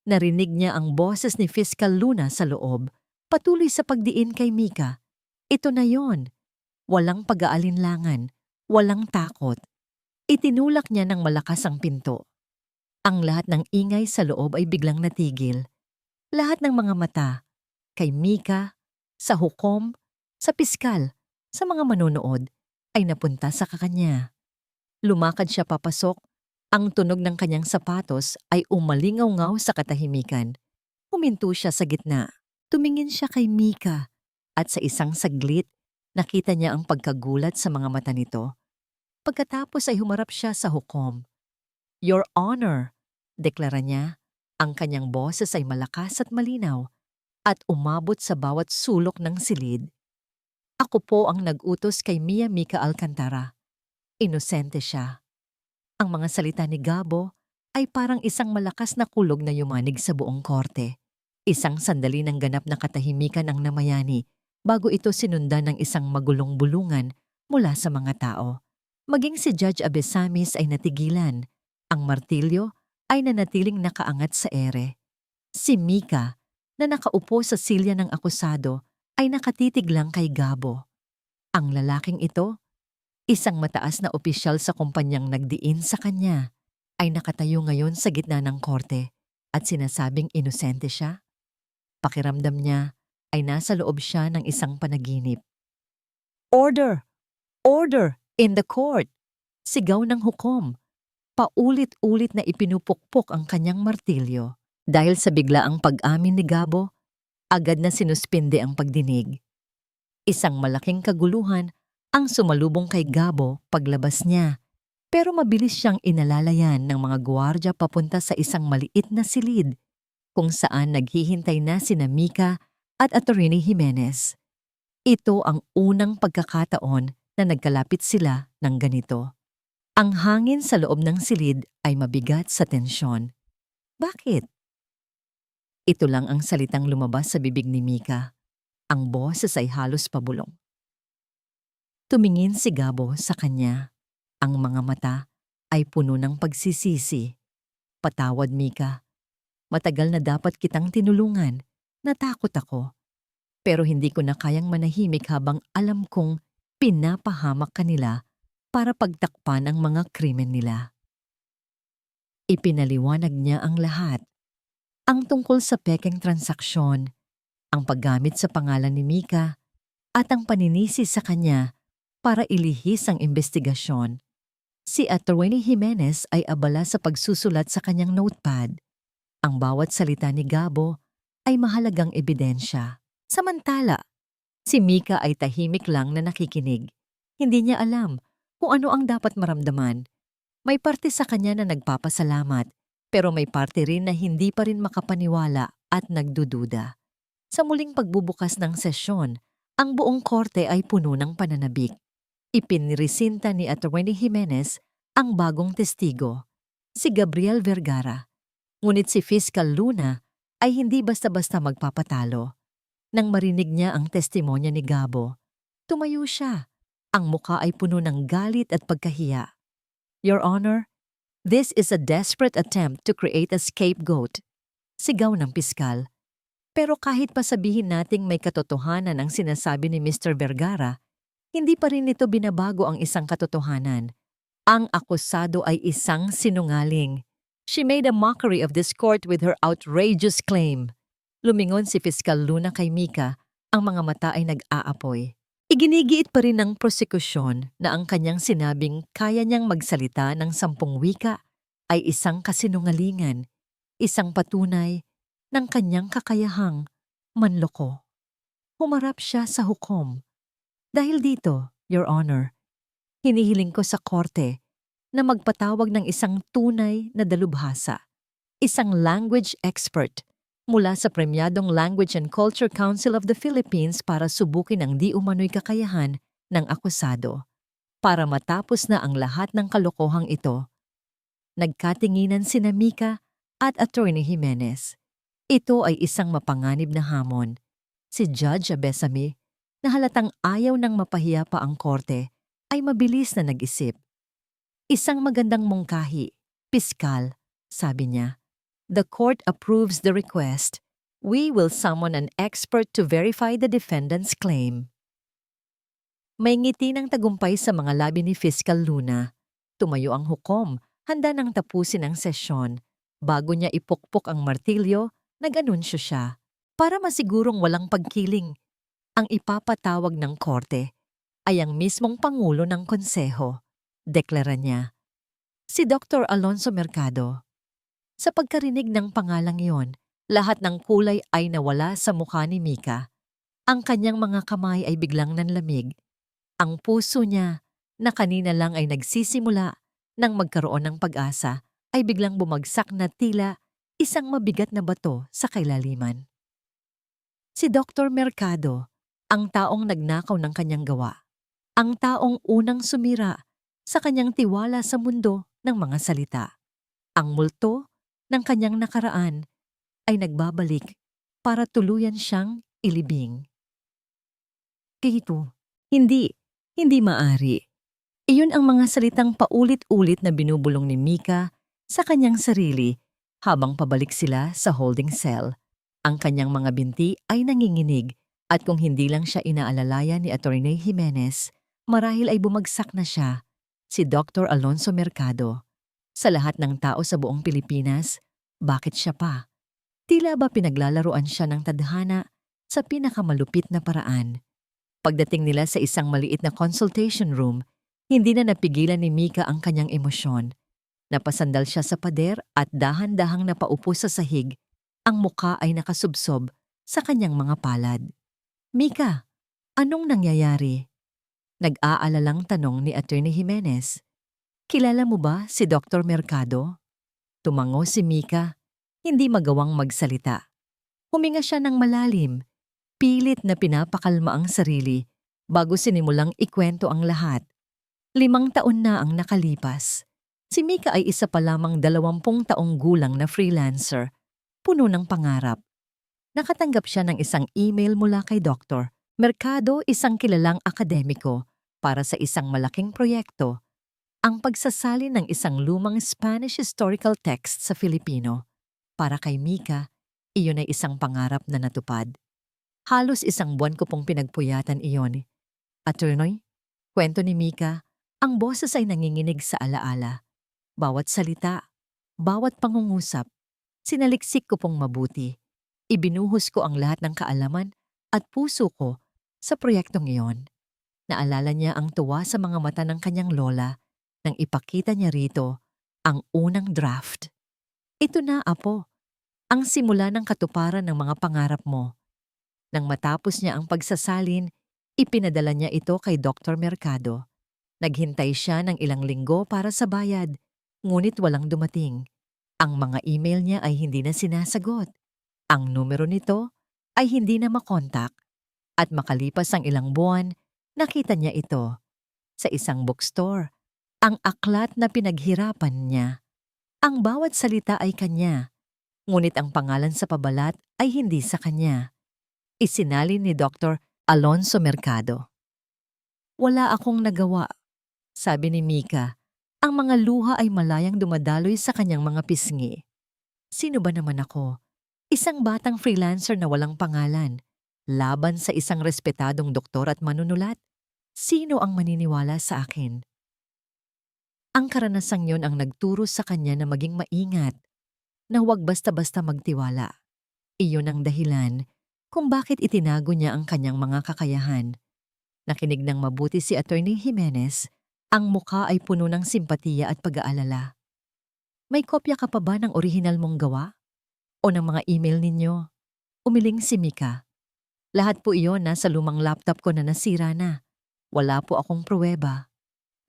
Narinig niya ang boses ni Fiscal Luna sa loob, patuloy sa pagdiin kay Mika. Ito na yon. Walang pag-aalinlangan, walang takot. Itinulak niya ng malakas ang pinto. Ang lahat ng ingay sa loob ay biglang natigil. Lahat ng mga mata, kay Mika, sa hukom, sa piskal, sa mga manonood, ay napunta sa kakanya. Lumakad siya papasok. Ang tunog ng kanyang sapatos ay umalingaw-ngaw sa katahimikan. Huminto siya sa gitna. Tumingin siya kay Mika at sa isang saglit, nakita niya ang pagkagulat sa mga mata nito. Pagkatapos ay humarap siya sa hukom. "Your Honor," deklara niya, Ang kanyang boses ay malakas at malinaw at umabot sa bawat sulok ng silid. Ako po ang nag-utos kay Mika Alcantara. Inosente siya. Ang mga salita ni Gabo ay parang isang malakas na kulog na yumanig sa buong korte. Isang sandali ng ganap na katahimikan ang namayani bago ito sinundan ng isang magulong bulungan mula sa mga tao. Maging si Judge Abesamis ay natigilan. Ang martilyo ay nanatiling nakaangat sa ere. Si Mika, na nakaupo sa silya ng akusado, ay nakatitig lang kay Gabo. Ang lalaking ito, isang mataas na opisyal sa kumpanyang nagdiin sa kanya, ay nakatayo ngayon sa gitna ng korte at sinasabing inosente siya. Pakiramdam niya ay nasa loob siya ng isang panaginip. Order! Order! In the court! Sigaw ng hukom. Paulit-ulit na ipinupukpok ang kanyang martilyo. Dahil sa biglaang pag-amin ni Gabo, agad na sinuspinde ang pagdinig. Isang malaking kaguluhan ang sumalubong kay Gabo paglabas niya, pero mabilis siyang inalalayan ng mga gwardiya papunta sa isang maliit na silid kung saan naghihintay na sina Mika at Attorney Jimenez. Ito ang unang pagkakataon na nagkalapit sila ng ganito. Ang hangin sa loob ng silid ay mabigat sa tensyon. Bakit? Ito lang ang salitang lumabas sa bibig ni Mika. Ang boses ay halos pabulong. Tumingin si Gabo sa kanya. Ang mga mata ay puno ng pagsisisi. Patawad, Mika. Matagal na dapat kitang tinulungan. Natakot ako. Pero hindi ko na kayang manahimik habang alam kong pinapahamak ka nila para pagtakpan ang mga krimen nila. Ipinaliwanag niya ang lahat. Ang tungkol sa pekeng transaksyon, ang paggamit sa pangalan ni Mika, at ang paninisi sa kanya para ilihis ang investigasyon. Si Attorney Jimenez ay abala sa pagsusulat sa kanyang notepad. Ang bawat salita ni Gabo ay mahalagang ebidensya. Samantala, si Mika ay tahimik lang na nakikinig. Hindi niya alam kung ano ang dapat maramdaman. May parte sa kanya na nagpapasalamat, pero may parte rin na hindi pa rin makapaniwala at nagdududa. Sa muling pagbubukas ng sesyon, ang buong korte ay puno ng pananabik. Ipinresinta ni Attorney Jimenez ang bagong testigo, si Gabriel Vergara. Ngunit si Fiscal Luna ay hindi basta-basta magpapatalo. Nang marinig niya ang testimonya ni Gabo, tumayo siya. Ang muka ay puno ng galit at pagkahiya. Your Honor, this is a desperate attempt to create a scapegoat. Sigaw ng piskal. Pero kahit pa sabihin nating may katotohanan ang sinasabi ni Mr. Vergara, hindi pa rin nito binabago ang isang katotohanan. Ang akusado ay isang sinungaling. She made a mockery of this court with her outrageous claim. Lumingon si Fiscal Luna kay Mika, ang mga mata ay nag-aapoy. Iginigiit pa rin ng prosekusyon na ang kanyang sinabing kaya niyang magsalita ng 10 wika ay isang kasinungalingan, isang patunay ng kanyang kakayahang manloko. Humarap siya sa hukom. Dahil dito, Your Honor, hinihiling ko sa korte na magpatawag ng isang tunay na dalubhasa, isang language expert mula sa Premyadong Language and Culture Council of the Philippines para subukin ang di umano'y kakayahan ng akusado. Para matapos na ang lahat ng kalokohang ito, nagkatinginan sina Mika at Attorney Jimenez. Ito ay isang mapanganib na hamon. Si Judge Abesami, na halatang ayaw nang mapahiya pa ang korte, ay mabilis na nag-isip. Isang magandang mungkahi, piskal, sabi niya. The court approves the request. We will summon an expert to verify the defendant's claim. May ngiti ng tagumpay sa mga labi ni Fiscal Luna. Tumayo ang hukom, handa nang tapusin ang sesyon. Bago niya ipukpok ang martilyo, nag-anunsyo siya. Para masigurong walang pagkiling, ang ipapatawag ng korte ay ang mismong Pangulo ng Konseho, deklara niya. Si Dr. Alonso Mercado. Sa pagkarinig ng pangalang iyon, lahat ng kulay ay nawala sa mukha ni Mika. Ang kanyang mga kamay ay biglang nanlamig. Ang puso niya, na kanina lang ay nagsisimula nang magkaroon ng pag-asa, ay biglang bumagsak na tila isang mabigat na bato sa kailaliman. Si Dr. Mercado, ang taong nagnakaw ng kanyang gawa, ang taong unang sumira sa kanyang tiwala sa mundo ng mga salita. Ang multo ng kanyang nakaraan ay nagbabalik para tuluyan siyang ilibing. Kito, hindi maari. Iyon ang mga salitang paulit-ulit na binubulong ni Mika sa kanyang sarili habang pabalik sila sa holding cell. Ang kanyang mga binti ay nanginginig at kung hindi lang siya inaalalayan ni Atty. Jimenez, marahil ay bumagsak na siya, si Dr. Alonso Mercado. Sa lahat ng tao sa buong Pilipinas, bakit siya pa? Tila ba pinaglalaruan siya ng tadhana sa pinakamalupit na paraan? Pagdating nila sa isang maliit na consultation room, hindi na napigilan ni Mika ang kanyang emosyon. Napasandal siya sa pader at dahan-dahang napaupo sa sahig. Ang muka ay nakasubsob sa kanyang mga palad. Mika, anong nangyayari? Nag-aalalang tanong ni Atty. Jimenez. Kilala mo ba si Dr. Mercado? Tumango si Mika, hindi magawang magsalita. Huminga siya ng malalim, pilit na pinapakalma ang sarili bago sinimulang ikwento ang lahat. 5 taon na ang nakalipas. Si Mika ay isa pa lamang 20 taong gulang na freelancer, puno ng pangarap. Nakatanggap siya ng isang email mula kay Dr. Mercado, isang kilalang akademiko, para sa isang malaking proyekto, ang pagsasalin ng isang lumang Spanish historical text sa Filipino. Para kay Mika, iyon ay isang pangarap na natupad. Halos 1 buwan ko pong pinagpuyatan iyon. Attorney, kwento ni Mika, ang boses ay nanginginig sa alaala. Bawat salita, bawat pangungusap, sinaliksik ko pong mabuti. Ibinuhos ko ang lahat ng kaalaman at puso ko sa proyektong iyon. Naalala niya ang tuwa sa mga mata ng kanyang lola nang ipakita niya rito ang unang draft. Ito na, apo, ang simula ng katuparan ng mga pangarap mo. Nang matapos niya ang pagsasalin, ipinadala niya ito kay Dr. Mercado. Naghintay siya ng ilang linggo para sa bayad, ngunit walang dumating. Ang mga email niya ay hindi na sinasagot. Ang numero nito ay hindi na makontak. At makalipas ang ilang buwan, nakita niya ito sa isang bookstore. Ang aklat na pinaghirapan niya. Ang bawat salita ay kanya, ngunit ang pangalan sa pabalat ay hindi sa kanya. Isinalin ni Dr. Alonso Mercado. Wala akong nagawa, sabi ni Mika. Ang mga luha ay malayang dumadaloy sa kanyang mga pisngi. Sino ba naman ako? Isang batang freelancer na walang pangalan, laban sa isang respetadong doktor at manunulat. Sino ang maniniwala sa akin? Ang karanasang yon ang nagturo sa kanya na maging maingat, na huwag basta-basta magtiwala. Iyon ang dahilan kung bakit itinago niya ang kanyang mga kakayahan. Nakinig ng mabuti si Atty. Jimenez, ang mukha ay puno ng simpatiya at pag-aalala. May kopya ka pa ba ng orihinal mong gawa? O ng mga email ninyo? Umiling si Mika. Lahat po iyon nasa lumang laptop ko na nasira na. Wala po akong pruweba.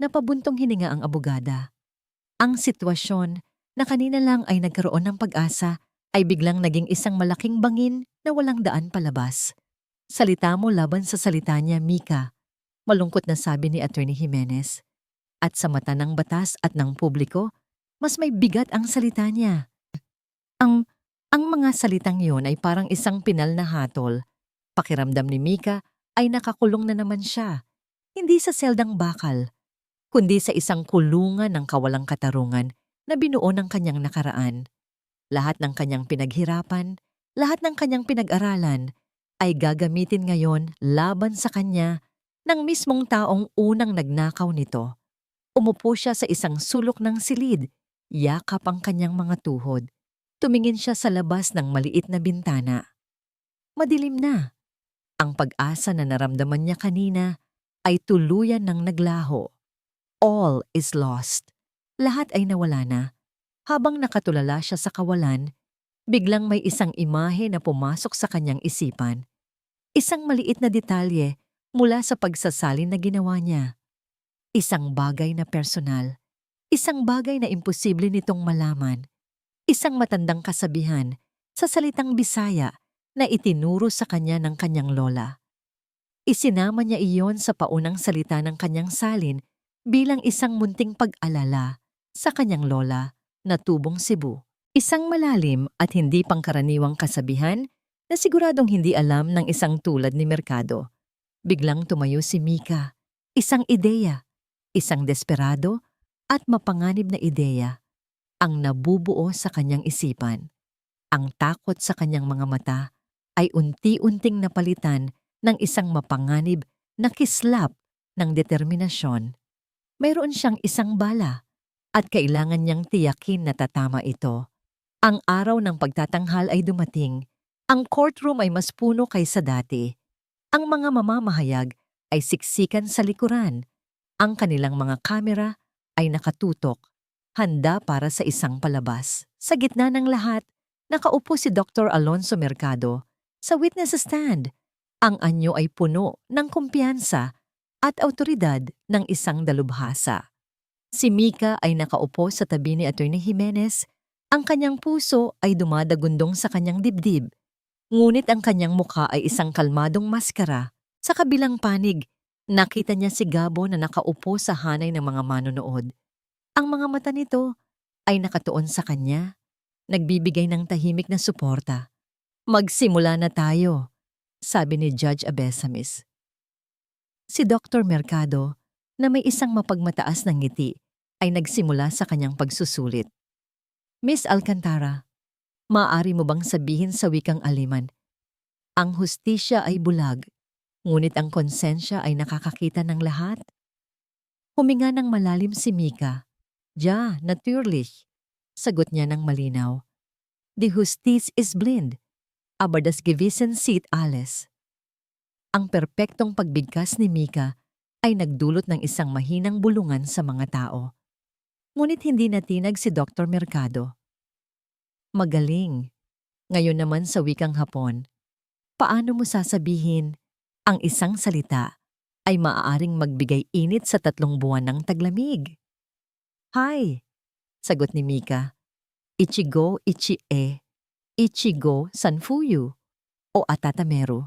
Napabuntong hininga ang abogada. Ang sitwasyon na kanina lang ay nagkaroon ng pag-asa ay biglang naging isang malaking bangin na walang daan palabas. Salita mo laban sa salita niya, Mika, malungkot na sabi ni Atty. Jimenez. At sa mata ng batas at ng publiko, mas may bigat ang salita niya. Ang mga salitang yon ay parang isang pinal na hatol. Pakiramdam ni Mika ay nakakulong na naman siya, hindi sa seldang bakal, kundi sa isang kulungan ng kawalang katarungan na binuo ng kanyang nakaraan. Lahat ng kanyang pinaghirapan, lahat ng kanyang pinag-aralan, ay gagamitin ngayon laban sa kanya ng mismong taong unang nagnakaw nito. Umupo siya sa isang sulok ng silid, yakap ang kanyang mga tuhod. Tumingin siya sa labas ng maliit na bintana. Madilim na. Ang pag-asa na naramdaman niya kanina ay tuluyan ng naglaho. All is lost. Lahat ay nawala na. Habang nakatulala siya sa kawalan, biglang may isang imahe na pumasok sa kanyang isipan. Isang maliit na detalye mula sa pagsasalin na ginawa niya. Isang bagay na personal. Isang bagay na imposible nitong malaman. Isang matandang kasabihan sa salitang Bisaya na itinuro sa kanya ng kanyang lola. Isinama niya iyon sa paunang salita ng kanyang salin bilang isang munting pag-alala sa kanyang lola na tubong Cebu. Isang malalim at hindi pangkaraniwang kasabihan na siguradong hindi alam ng isang tulad ni Mercado. Biglang tumayo si Mika, isang ideya, isang desperado at mapanganib na ideya ang nabubuo sa kanyang isipan. Ang takot sa kanyang mga mata ay unti-unting napalitan ng isang mapanganib na kislap ng determinasyon. Mayroon siyang isang bala at kailangan niyang tiyakin na tatama ito. Ang araw ng pagtatanghal ay dumating. Ang courtroom ay mas puno kaysa dati. Ang mga mamamahayag ay siksikan sa likuran. Ang kanilang mga kamera ay nakatutok, handa para sa isang palabas. Sa gitna ng lahat, nakaupo si Dr. Alonso Mercado sa witness stand. Ang anyo ay puno ng kumpiyansa at awtoridad ng isang dalubhasa. Si Mika ay nakaupo sa tabi ni Atty. Jimenez. Ang kanyang puso ay dumadagundong sa kanyang dibdib. Ngunit ang kanyang mukha ay isang kalmadong maskara. Sa kabilang panig, nakita niya si Gabo na nakaupo sa hanay ng mga manonood. Ang mga mata nito ay nakatuon sa kanya, nagbibigay ng tahimik na suporta. "Magsimula na tayo," sabi ni Judge Abesamis. Si Dr. Mercado, na may isang mapagmataas na ngiti, ay nagsimula sa kanyang pagsusulit. "Miss Alcantara, maaari mo bang sabihin sa wikang aliman, ang hustisya ay bulag, ngunit ang konsensya ay nakakakita ng lahat?" Huminga ng malalim si Mika. "Ja, natürlich," sagot niya ng malinaw. "Die Justiz ist blind, aber das Gewissen sieht alles." Ang perpektong pagbigkas ni Mika ay nagdulot ng isang mahinang bulungan sa mga tao. Ngunit hindi natinag si Dr. Mercado. "Magaling. Ngayon naman sa wikang Hapon, paano mo sasabihin ang isang salita ay maaaring magbigay init sa 3 buwan ng taglamig?" "Hi," sagot ni Mika. "Ichigo ichie, ichigo sanfuyu," o atatameru.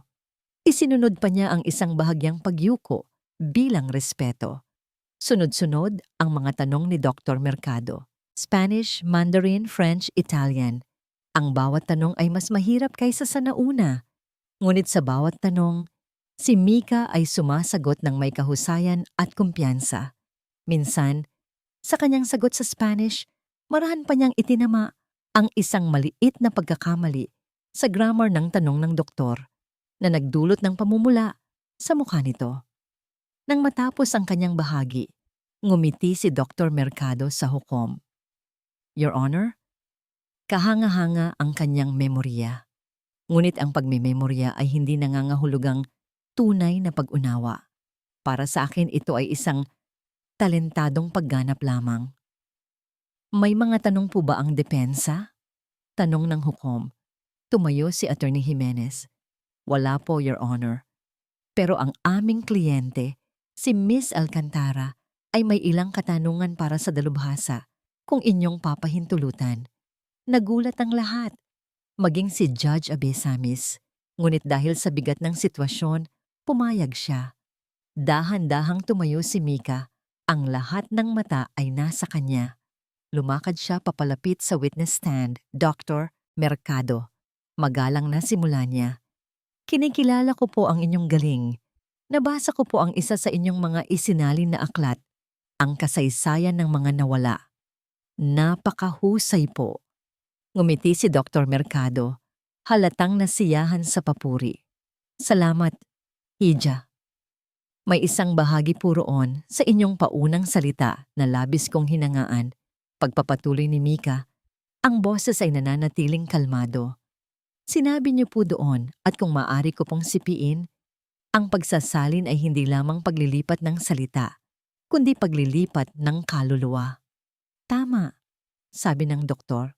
Isinunod pa niya ang isang bahagyang pagyuko bilang respeto. Sunod-sunod ang mga tanong ni Dr. Mercado. Spanish, Mandarin, French, Italian. Ang bawat tanong ay mas mahirap kaysa sa nauna. Ngunit sa bawat tanong, si Mika ay sumasagot ng may kahusayan at kumpiyansa. Minsan, sa kanyang sagot sa Spanish, marahan pa niyang itinama ang isang maliit na pagkakamali sa grammar ng tanong ng doktor na nagdulot ng pamumula sa mukha nito. Nang matapos ang kanyang bahagi, ngumiti si Dr. Mercado sa hukom. "Your Honor," kahanga-hanga ang kanyang memorya. Ngunit ang pagmememorya ay hindi nangangahulugang tunay na pag-unawa. Para sa akin ito ay isang talentadong pagganap lamang. "May mga tanong po ba ang depensa?" Tanong ng hukom. Tumayo si Atty. Jimenez. "Wala po, Your Honor. Pero ang aming kliyente, si Miss Alcantara, ay may ilang katanungan para sa dalubhasa kung inyong papahintulutan." Nagulat ang lahat, maging si Judge Abesamis. Ngunit dahil sa bigat ng sitwasyon, pumayag siya. Dahan-dahang tumayo si Mika. Ang lahat ng mata ay nasa kanya. Lumakad siya papalapit sa witness stand, Dr. Mercado. Magalang na simula niya. "Kinikilala ko po ang inyong galing. Nabasa ko po ang isa sa inyong mga isinalin na aklat, Ang Kasaysayan ng Mga Nawala. Napakahusay po." Ngumiti si Dr. Mercado, halatang nasiyahan sa papuri. "Salamat, Hija. May isang bahagi po roon sa inyong paunang salita na labis kong hinangaan." Pagpapatuloy ni Mika, ang boses ay nananatiling kalmado. "Sinabi niyo po doon at kung maaari ko pong sipiin, ang pagsasalin ay hindi lamang paglilipat ng salita, kundi paglilipat ng kaluluwa." "Tama," sabi ng doktor.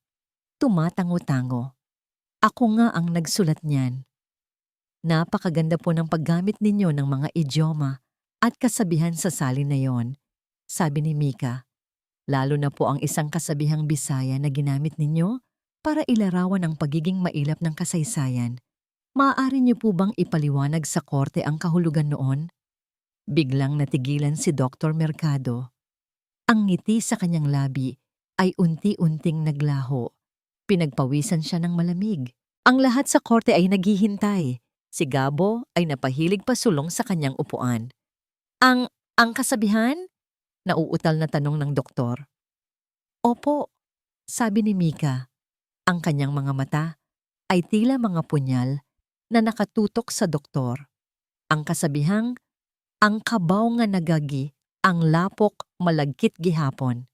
Tumatango-tango. "Ako nga ang nagsulat niyan." "Napakaganda po ng paggamit ninyo ng mga idioma at kasabihan sa salin na yon," sabi ni Mika. "Lalo na po ang isang kasabihang Bisaya na ginamit ninyo Para ilarawan ang pagiging mailap ng kasaysayan, maaari niyo po bang ipaliwanag sa korte ang kahulugan noon? Biglang natigilan si Dr. Mercado. Ang ngiti sa kanyang labi ay unti-unting naglaho. Pinagpawisan siya ng malamig. Ang lahat sa korte ay naghihintay. Si Gabo ay napahilig pasulong sa kanyang upuan. Ang kasabihan? Nauutal na tanong ng doktor. Opo, sabi ni Mika. Ang kanyang mga mata ay tila mga punyal na nakatutok sa doktor. Ang kasabihang, ang kabaw nga nagagi, ang lapok malagkit gihapon.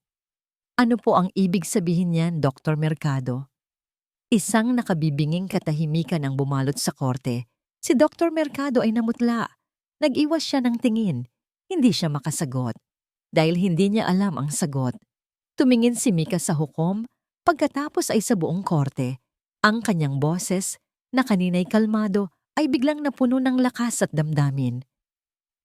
Ano po ang ibig sabihin niyan, Dr. Mercado? Isang nakabibinging katahimikan ang bumalot sa korte. Si Dr. Mercado ay namutla. Nag-iwas siya ng tingin. Hindi siya makasagot. Dahil hindi niya alam ang sagot. Tumingin si Mika sa hukom, pagkatapos ay sa buong korte. Ang kanyang boses, na kanina'y kalmado, ay biglang napuno ng lakas at damdamin.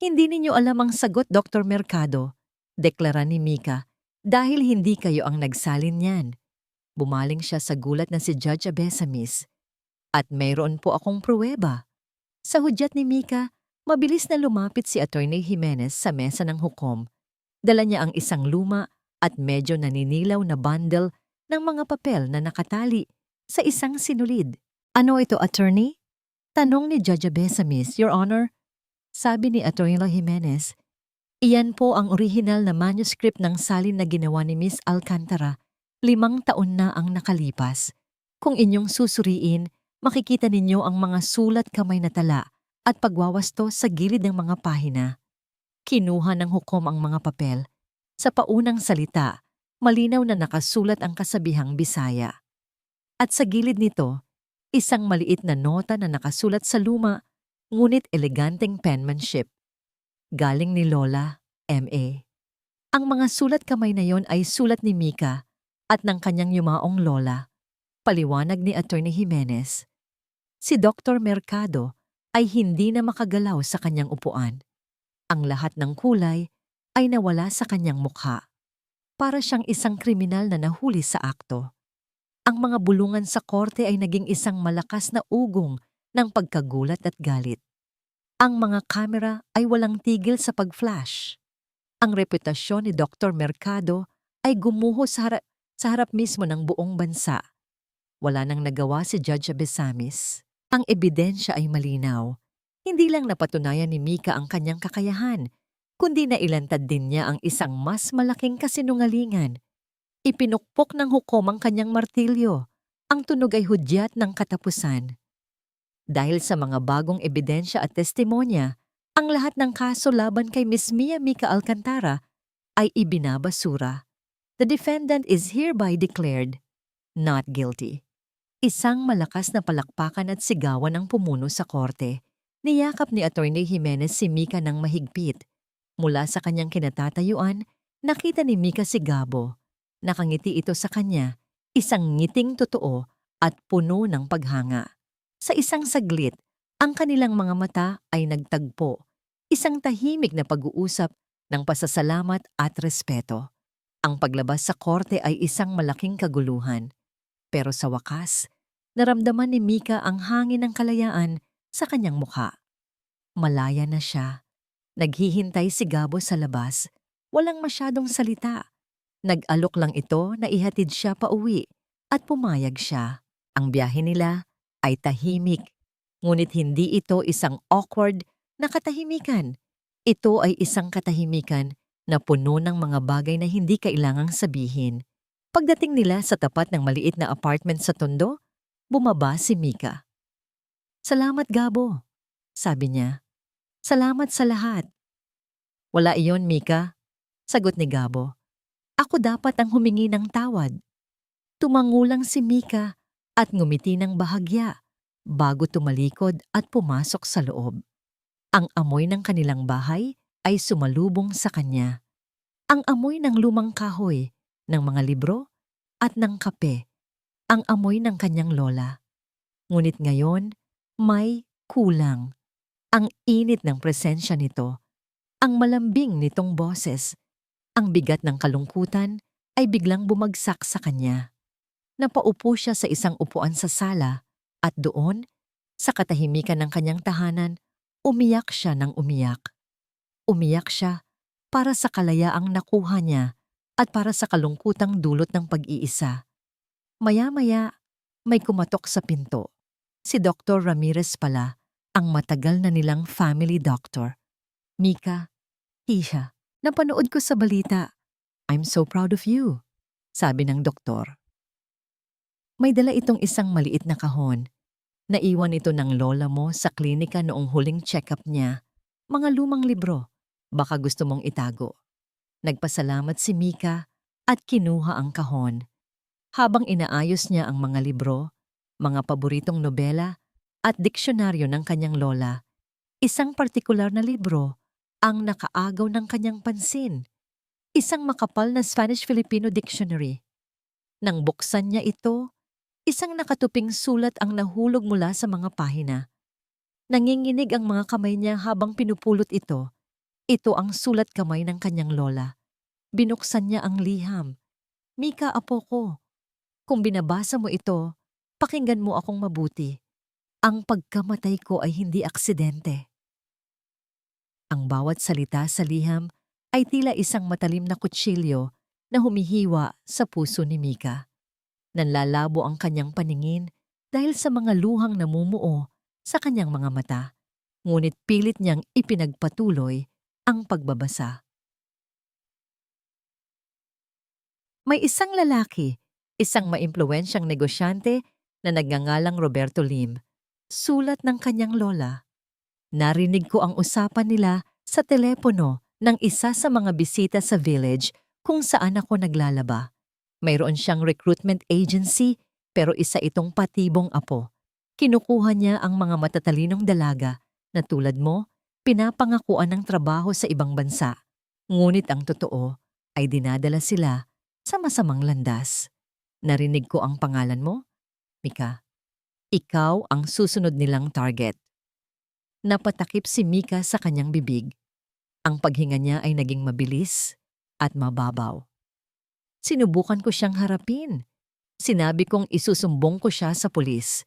Hindi ninyo alam ang sagot, Dr. Mercado, deklara ni Mika, dahil hindi kayo ang nagsalin niyan. Bumaling siya sa gulat na si Judge Abesamis. At mayroon po akong pruweba. Sa hudyat ni Mika, mabilis na lumapit si Attorney Jimenez sa mesa ng hukom. Dala niya ang isang luma at medyo naninilaw na bundle ng mga papel na nakatali sa isang sinulid. Ano ito, attorney? Tanong ni Judge Abesamis, Your Honor. Sabi ni Attorney Jimenez, iyan po ang orihinal na manuscript ng salin na ginawa ni Miss Alcantara. 5 taon na ang nakalipas. Kung inyong susuriin, makikita ninyo ang mga sulat kamay na tala at pagwawasto sa gilid ng mga pahina. Kinuha ng hukom ang mga papel. Sa paunang salita, malinaw na nakasulat ang kasabihang Bisaya. At sa gilid nito, isang maliit na nota na nakasulat sa luma, ngunit eleganteng penmanship. Galing ni Lola, M.A. Ang mga sulat kamay na yon ay sulat ni Mika at ng kanyang yumaong lola. Paliwanag ni Attorney Jimenez. Si Dr. Mercado ay hindi na makagalaw sa kanyang upuan. Ang lahat ng kulay ay nawala sa kanyang mukha. Para siyang isang kriminal na nahuli sa akto. Ang mga bulungan sa korte ay naging isang malakas na ugong ng pagkagulat at galit. Ang mga kamera ay walang tigil sa pag-flash. Ang reputasyon ni Dr. Mercado ay gumuho sa harap mismo ng buong bansa. Wala nang nagawa si Judge Abesamis. Ang ebidensya ay malinaw. Hindi lang napatunayan ni Mika ang kanyang kakayahan, kundi nailantad din niya ang isang mas malaking kasinungalingan. Ipinukpok ng hukom ang kanyang martilyo. Ang tunog ay hudyat ng katapusan. Dahil sa mga bagong ebidensya at testimonya, ang lahat ng kaso laban kay Miss Mia Mika Alcantara ay ibinabasura. The defendant is hereby declared not guilty. Isang malakas na palakpakan at sigawan ang pumuno sa korte. Niyakap ni Attorney Jimenez si Mika ng mahigpit. Mula sa kanyang kinatatayuan, nakita ni Mika si Gabo. Nakangiti ito sa kanya, isang ngiting totoo at puno ng paghanga. Sa isang saglit, ang kanilang mga mata ay nagtagpo. Isang tahimik na pag-uusap ng pasasalamat at respeto. Ang paglabas sa korte ay isang malaking kaguluhan. Pero sa wakas, naramdaman ni Mika ang hangin ng kalayaan sa kanyang mukha. Malaya na siya. Naghihintay si Gabo sa labas. Walang masyadong salita. Nag-alok lang ito na ihatid siya pauwi at pumayag siya. Ang biyahe nila ay tahimik. Ngunit hindi ito isang awkward na katahimikan. Ito ay isang katahimikan na puno ng mga bagay na hindi kailangang sabihin. Pagdating nila sa tapat ng maliit na apartment sa Tondo, bumaba si Mika. Salamat, Gabo, sabi niya. Salamat sa lahat. Wala iyon, Mika, sagot ni Gabo. Ako dapat ang humingi ng tawad. Tumangulang si Mika at ngumiti ng bahagya bago tumalikod at pumasok sa loob. Ang amoy ng kanilang bahay ay sumalubong sa kanya. Ang amoy ng lumang kahoy, ng mga libro, at ng kape. Ang amoy ng kanyang lola. Ngunit ngayon, may kulang. Ang init ng presensya nito, ang malambing nitong boses, ang bigat ng kalungkutan ay biglang bumagsak sa kanya. Napaupo siya sa isang upuan sa sala at doon, sa katahimikan ng kanyang tahanan, umiyak siya ng umiyak. Umiyak siya para sa kalayaang nakuha niya at para sa kalungkutang dulot ng pag-iisa. Maya-maya, may kumatok sa pinto. Si Dr. Ramirez pala, ang matagal na nilang family doctor. Mika, Tisha, napanood ko sa balita. I'm so proud of you, sabi ng doktor. May dala itong isang maliit na kahon. Naiwan ito ng lola mo sa klinika noong huling check-up niya. Mga lumang libro, baka gusto mong itago. Nagpasalamat si Mika at kinuha ang kahon. Habang inaayos niya ang mga libro, mga paboritong nobela at diksyonaryo ng kanyang lola, isang partikular na libro ang nakaagaw ng kanyang pansin. Isang makapal na Spanish-Filipino dictionary. Nang buksan niya ito, isang nakatuping sulat ang nahulog mula sa mga pahina. Nanginginig ang mga kamay niya habang pinupulot ito. Ito ang sulat kamay ng kanyang lola. Binuksan niya ang liham. Mika, apo ko, kung binabasa mo ito, pakinggan mo akong mabuti. Ang pagkamatay ko ay hindi aksidente. Ang bawat salita sa liham ay tila isang matalim na kutsilyo na humihiwa sa puso ni Mika. Nanlalabo ang kanyang paningin dahil sa mga luhang namumuo sa kanyang mga mata. Ngunit pilit niyang ipinagpatuloy ang pagbabasa. May isang lalaki, isang maimpluwensyang negosyante na nagngangalang Roberto Lim. Sulat ng kanyang lola. Narinig ko ang usapan nila sa telepono ng isa sa mga bisita sa village kung saan ako naglalaba. Mayroon siyang recruitment agency pero isa itong patibong apo. Kinukuha niya ang mga matatalinong dalaga na tulad mo, pinapangakuan ng trabaho sa ibang bansa. Ngunit ang totoo ay dinadala sila sa masamang landas. Narinig ko ang pangalan mo, Mika. Ikaw ang susunod nilang target. Napatakip si Mika sa kanyang bibig. Ang paghinga niya ay naging mabilis at mababaw. Sinubukan ko siyang harapin. Sinabi kong isusumbong ko siya sa pulis.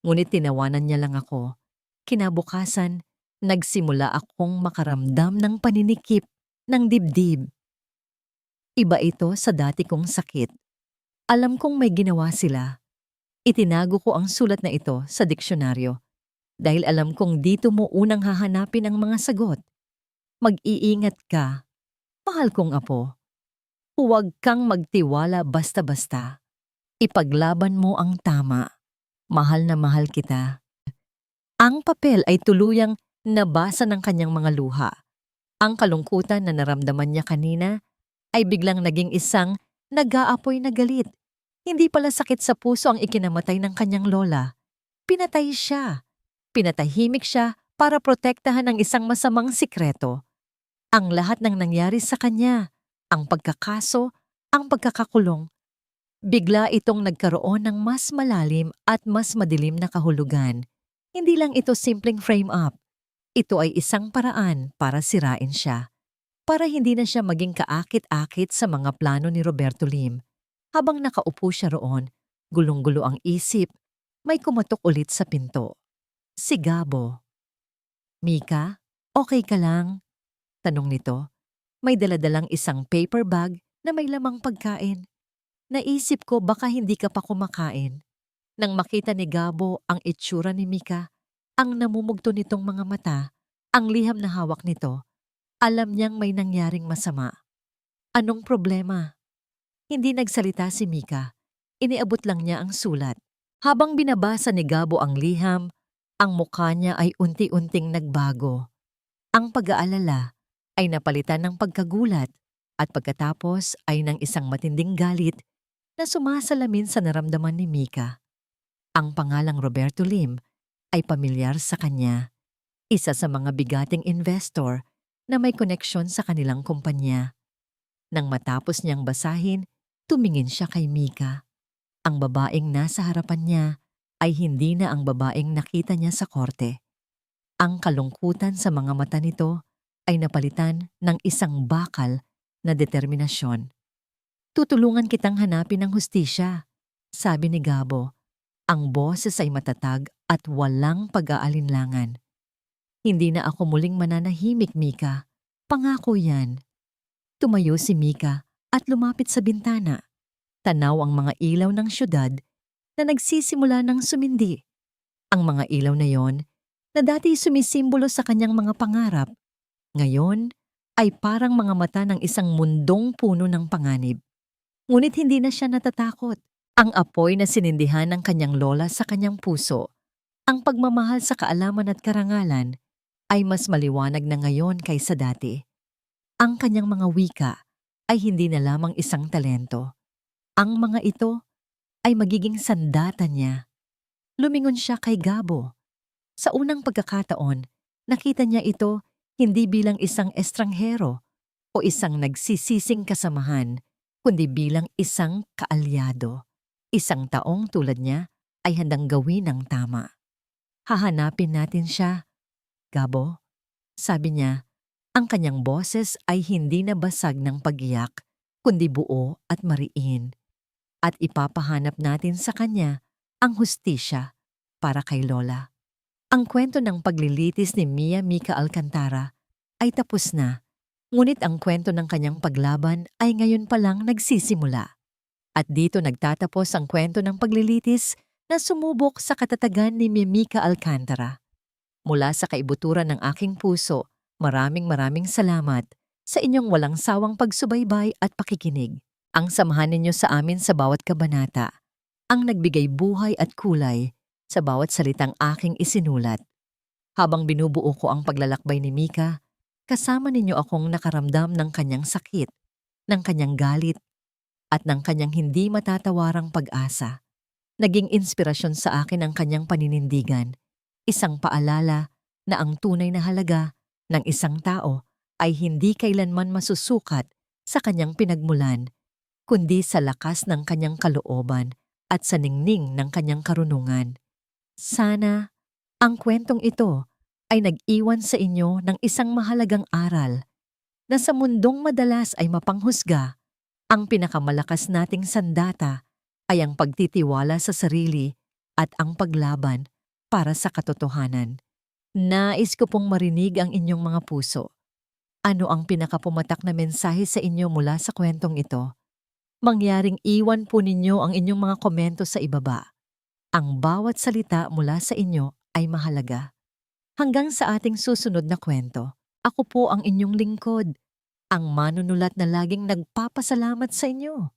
Ngunit tinawanan niya lang ako. Kinabukasan, nagsimula akong makaramdam ng paninikip ng dibdib. Iba ito sa dati kong sakit. Alam kong may ginawa sila. Itinago ko ang sulat na ito sa diksyonaryo dahil alam kong dito mo unang hahanapin ang mga sagot. Mag-iingat ka, mahal kong apo. Huwag kang magtiwala basta-basta. Ipaglaban mo ang tama. Mahal na mahal kita. Ang papel ay tuluyang nabasa ng kanyang mga luha. Ang kalungkutan na naramdaman niya kanina ay biglang naging isang nag-aapoy na galit. Hindi pala sakit sa puso ang ikinamatay ng kanyang lola. Pinatay siya. Pinatahimik siya para protektahan ang isang masamang sikreto. Ang lahat ng nangyari sa kanya, ang pagkakaso, ang pagkakakulong, bigla itong nagkaroon ng mas malalim at mas madilim na kahulugan. Hindi lang ito simpleng frame-up. Ito ay isang paraan para sirain siya. Para hindi na siya maging kaakit-akit sa mga plano ni Roberto Lim. Habang nakaupo siya roon, gulong-gulo ang isip, may kumatok ulit sa pinto. Si Gabo. Mika, okay ka lang? Tanong nito. May daladalang isang paper bag na may lamang pagkain. Naisip ko baka hindi ka pa kumakain. Nang makita ni Gabo ang itsura ni Mika, ang namumugto nitong mga mata, ang liham na hawak nito, alam niyang may nangyaring masama. Anong problema? Hindi nagsalita si Mika. Iniabot lang niya ang sulat. Habang binabasa ni Gabo ang liham, ang mukha niya ay unti-unting nagbago. Ang pag-aalala ay napalitan ng pagkagulat at pagkatapos ay ng isang matinding galit na sumasalamin sa naramdaman ni Mika. Ang pangalang Roberto Lim ay pamilyar sa kanya. Isa sa mga bigating investor na may koneksyon sa kanilang kumpanya. Nang matapos niyang basahin, tumingin siya kay Mika. Ang babaeng nasa harapan niya ay hindi na ang babaeng nakita niya sa korte. Ang kalungkutan sa mga mata nito ay napalitan ng isang bakal na determinasyon. Tutulungan kitang hanapin ang hustisya. Sabi ni Gabo, ang boses ay matatag at walang pag-aalinlangan. Hindi na ako muling mananahimik, Mika. Pangako yan. Tumayo si Mika at lumapit sa bintana. Tanaw ang mga ilaw ng syudad na nagsisimula ng sumindi. Ang mga ilaw na yon na dati sumisimbolo sa kanyang mga pangarap, ngayon ay parang mga mata ng isang mundong puno ng panganib. Ngunit hindi na siya natatakot. Ang apoy na sinindihan ng kanyang lola sa kanyang puso, ang pagmamahal sa kaalaman at karangalan, ay mas maliwanag na ngayon kaysa dati. Ang kanyang mga wika ay hindi na lamang isang talento. Ang mga ito ay magiging sandata niya. Lumingon siya kay Gabo. Sa unang pagkakataon, nakita niya ito hindi bilang isang estranghero o isang nagsisising kasamahan, kundi bilang isang kaalyado. Isang taong tulad niya ay handang gawin ang tama. Hahanapin natin siya, Gabo. Sabi niya, ang kanyang boses ay hindi na basag ng pag-iyak, kundi buo at mariin. At ipapahanap natin sa kanya ang hustisya para kay Lola. Ang kwento ng paglilitis ni Mika Alcantara ay tapos na, ngunit ang kwento ng kanyang paglaban ay ngayon pa lang nagsisimula. At dito nagtatapos ang kwento ng paglilitis na sumubok sa katatagan ni Mika Alcantara. Mula sa kaibuturan ng aking puso, maraming salamat sa inyong walang sawang pagsubaybay at pakikinig. Ang samahan ninyo sa amin sa bawat kabanata, ang nagbigay buhay at kulay sa bawat salitang aking isinulat. Habang binubuo ko ang paglalakbay ni Mika, kasama ninyo akong nakaramdam ng kanyang sakit, ng kanyang galit, at ng kanyang hindi matatawarang pag-asa. Naging inspirasyon sa akin ang kanyang paninindigan, isang paalala na ang tunay na halaga ng isang tao ay hindi kailanman masusukat sa kanyang pinagmulan, kundi sa lakas ng kanyang kalooban at sa ningning ng kanyang karunungan. Sana ang kwentong ito ay nag-iwan sa inyo ng isang mahalagang aral na sa mundong madalas ay mapanghusga, ang pinakamalakas nating sandata ay ang pagtitiwala sa sarili at ang paglaban para sa katotohanan. Nais ko pong marinig ang inyong mga puso. Ano ang pinakapumatak na mensahe sa inyo mula sa kwentong ito? Mangyaring iwan po ninyo ang inyong mga komento sa ibaba. Ang bawat salita mula sa inyo ay mahalaga. Hanggang sa ating susunod na kwento, ako po ang inyong lingkod, ang manunulat na laging nagpapasalamat sa inyo.